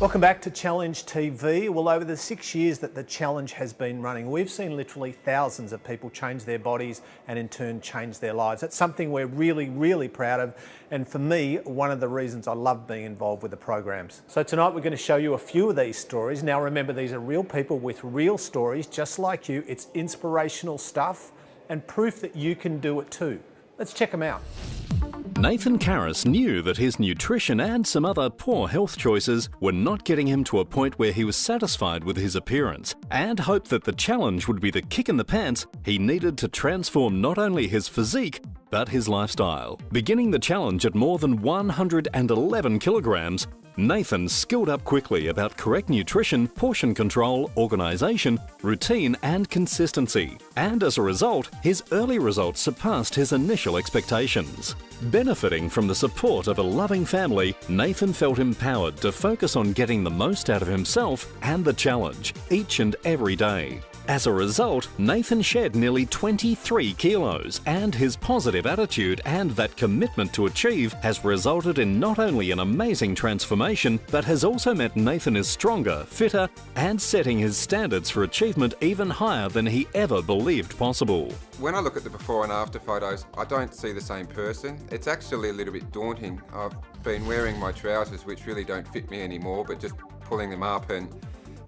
Welcome back to Challenge TV. Well, over the 6 years that the Challenge has been running, we've seen literally thousands of people change their bodies and in turn change their lives. That's something we're really, really proud of. And for me, one of the reasons I love being involved with the programs. So tonight we're going to show you a few of these stories. Now remember, these are real people with real stories, just like you. It's inspirational stuff and proof that you can do it too. Let's check them out. Nathan Karras knew that his nutrition and some other poor health choices were not getting him to a point where he was satisfied with his appearance, and hoped that the challenge would be the kick in the pants he needed to transform not only his physique, but his lifestyle. Beginning the challenge at more than 111 kilograms, Nathan skilled up quickly about correct nutrition, portion control, organisation, routine and consistency. And as a result, his early results surpassed his initial expectations. Benefiting from the support of a loving family, Nathan felt empowered to focus on getting the most out of himself and the challenge, each and every day. As a result, Nathan shed nearly 23 kilos, and his positive attitude and that commitment to achieve has resulted in not only an amazing transformation, but has also meant Nathan is stronger, fitter, and setting his standards for achievement even higher than he ever believed possible. When I look at the before and after photos, I don't see the same person. It's actually a little bit daunting. I've been wearing my trousers, which really don't fit me anymore, but just pulling them up and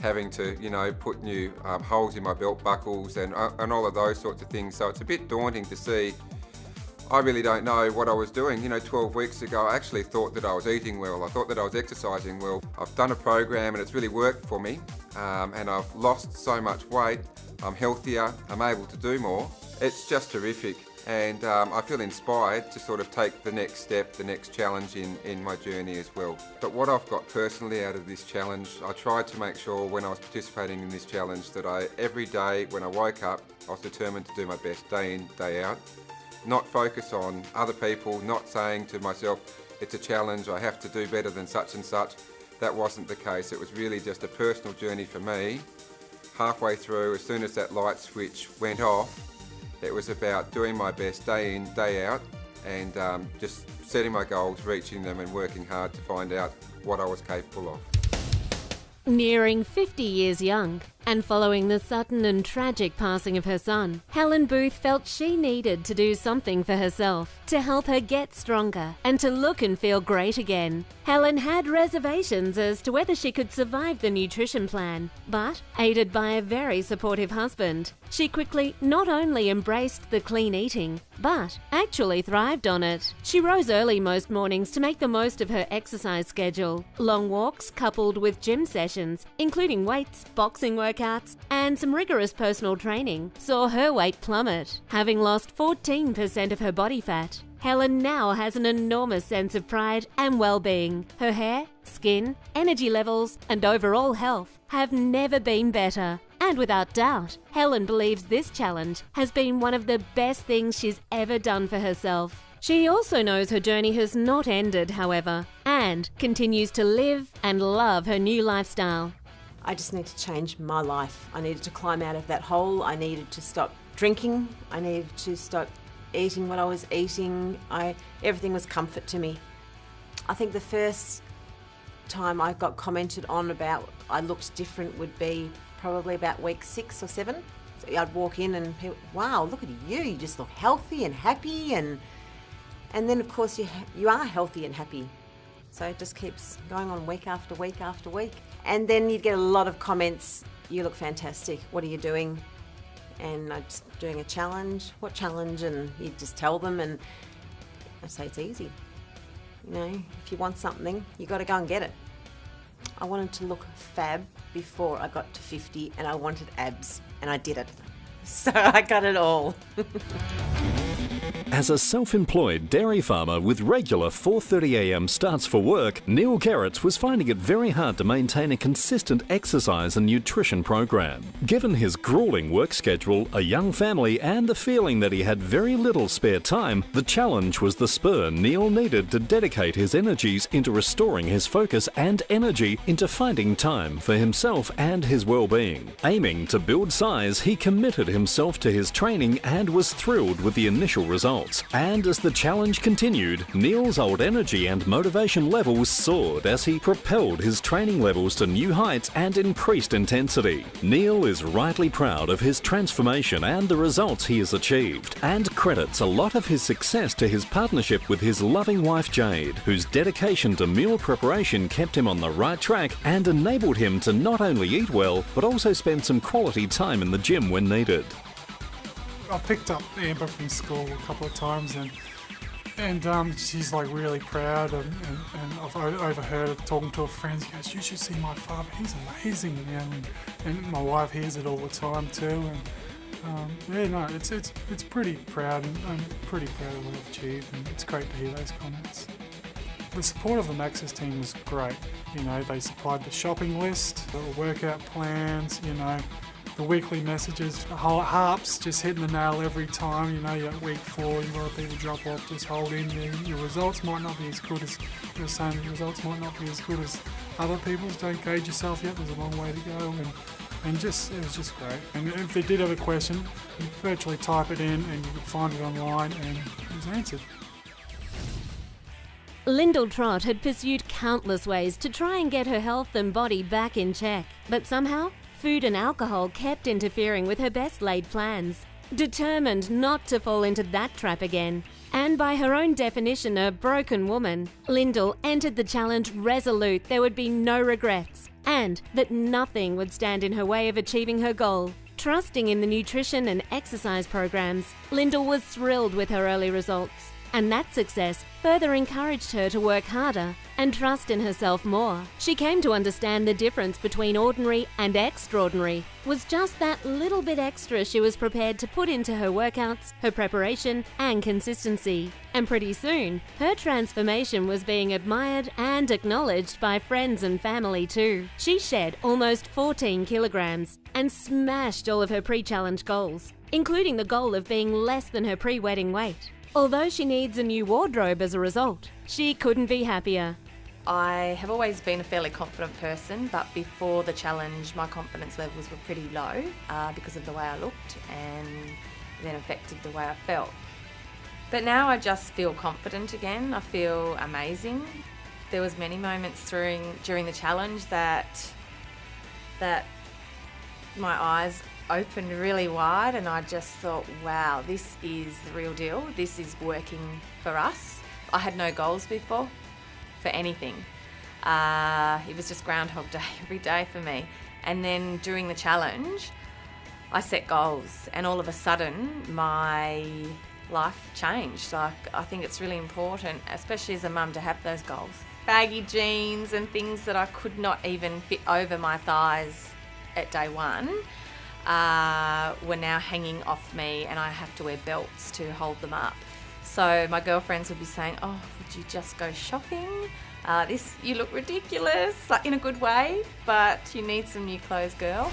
having to, put new holes in my belt buckles and all of those sorts of things. So it's a bit daunting to see. I really don't know what I was doing. 12 weeks ago, I actually thought that I was eating well. I thought that I was exercising well. I've done a program and it's really worked for me. And I've lost so much weight. I'm healthier. I'm able to do more. It's just terrific. And I feel inspired to sort of take the next step, the next challenge in my journey as well. But what I've got personally out of this challenge, I tried to make sure when I was participating in this challenge that every day when I woke up, I was determined to do my best day in, day out. Not focus on other people, not saying to myself, it's a challenge, I have to do better than such and such. That wasn't the case. It was really just a personal journey for me. Halfway through, as soon as that light switch went off, it was about doing my best day in, day out, and just setting my goals, reaching them and working hard to find out what I was capable of. Nearing 50 years young, and following the sudden and tragic passing of her son, Helen Booth felt she needed to do something for herself to help her get stronger and to look and feel great again. Helen had reservations as to whether she could survive the nutrition plan, but aided by a very supportive husband, she quickly not only embraced the clean eating, but actually thrived on it. She rose early most mornings to make the most of her exercise schedule. Long walks coupled with gym sessions, including weights, boxing workouts, and some rigorous personal training, saw her weight plummet. Having lost 14% of her body fat, Helen now has an enormous sense of pride and well-being. Her hair, skin, energy levels, and overall health have never been better. And without doubt, Helen believes this challenge has been one of the best things she's ever done for herself. She also knows her journey has not ended, however, and continues to live and love her new lifestyle. I just need to change my life. I needed to climb out of that hole. I needed to stop drinking. I needed to stop eating what I was eating. Everything was comfort to me. I think the first time I got commented on about I looked different would be probably about week 6 or 7. So I'd walk in and people, wow, look at you just look healthy and happy, and then of course you are healthy and happy. So it just keeps going on week after week after week. And then you'd get a lot of comments, you look fantastic, what are you doing? And I'm just doing a challenge. What challenge? And you just tell them, and I say it's easy. If you want something, you got to go and get it. I wanted to look fab before I got to 50, and I wanted abs, and I did it. So I got it all. As a self-employed dairy farmer with regular 4:30 a.m. starts for work, Neil Gerrits was finding it very hard to maintain a consistent exercise and nutrition program. Given his grueling work schedule, a young family, and the feeling that he had very little spare time, the challenge was the spur Neil needed to dedicate his energies into restoring his focus and energy into finding time for himself and his well-being. Aiming to build size, he committed himself to his training and was thrilled with the initial results. results. And as the challenge continued, Neil's old energy and motivation levels soared as he propelled his training levels to new heights and increased intensity. Neil is rightly proud of his transformation and the results he has achieved, and credits a lot of his success to his partnership with his loving wife Jade, whose dedication to meal preparation kept him on the right track and enabled him to not only eat well, but also spend some quality time in the gym when needed. I picked up Amber from school a couple of times, and she's like really proud, and I've overheard her talking to her friends. She goes, "You should see my father, he's amazing," you know, and my wife hears it all the time too. And it's pretty proud, and I'm pretty proud of what I've achieved, and it's great to hear those comments. The support of the Maxxis team was great. You know, they supplied the shopping list, the workout plans, you know, the weekly messages, the whole harps, just hitting the nail every time. You know, you're at week 4, you've got a bit of drop off, just hold in. Your results might not be as good as you're saying. Your results might not be as good as other people's. Don't gauge yourself yet. There's a long way to go, and it was just great. And if they did have a question, you could virtually type it in, and you could find it online, and it was answered. Lyndall Trott had pursued countless ways to try and get her health and body back in check, but somehow food and alcohol kept interfering with her best laid plans. Determined not to fall into that trap again, and by her own definition a broken woman, Lyndall entered the challenge resolute there would be no regrets, and that nothing would stand in her way of achieving her goal. Trusting in the nutrition and exercise programs, Lyndall was thrilled with her early results, and that success further encouraged her to work harder and trust in herself more. She came to understand the difference between ordinary and extraordinary was just that little bit extra she was prepared to put into her workouts, her preparation, and consistency. And pretty soon, her transformation was being admired and acknowledged by friends and family too. She shed almost 14 kilograms and smashed all of her pre-challenge goals, including the goal of being less than her pre-wedding weight. Although she needs a new wardrobe as a result, she couldn't be happier. I have always been a fairly confident person, but before the challenge my confidence levels were pretty low because of the way I looked, and then affected the way I felt. But now I just feel confident again. I feel amazing. There was many moments during the challenge that my eyes opened really wide, and I just thought, wow, this is the real deal. This is working for us. I had no goals before for anything. It was just Groundhog Day every day for me. And then during the challenge, I set goals, and all of a sudden my life changed. Like, I think it's really important, especially as a mum, to have those goals. Baggy jeans and things that I could not even fit over my thighs at day one were now hanging off me, and I have to wear belts to hold them up. So my girlfriends would be saying, "Oh, would you just go shopping? You look ridiculous," like in a good way, but you need some new clothes, girl.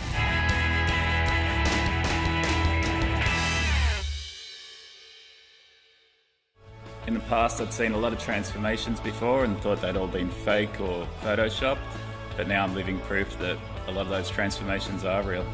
In the past, I'd seen a lot of transformations before and thought they'd all been fake or photoshopped, but now I'm living proof that a lot of those transformations are real.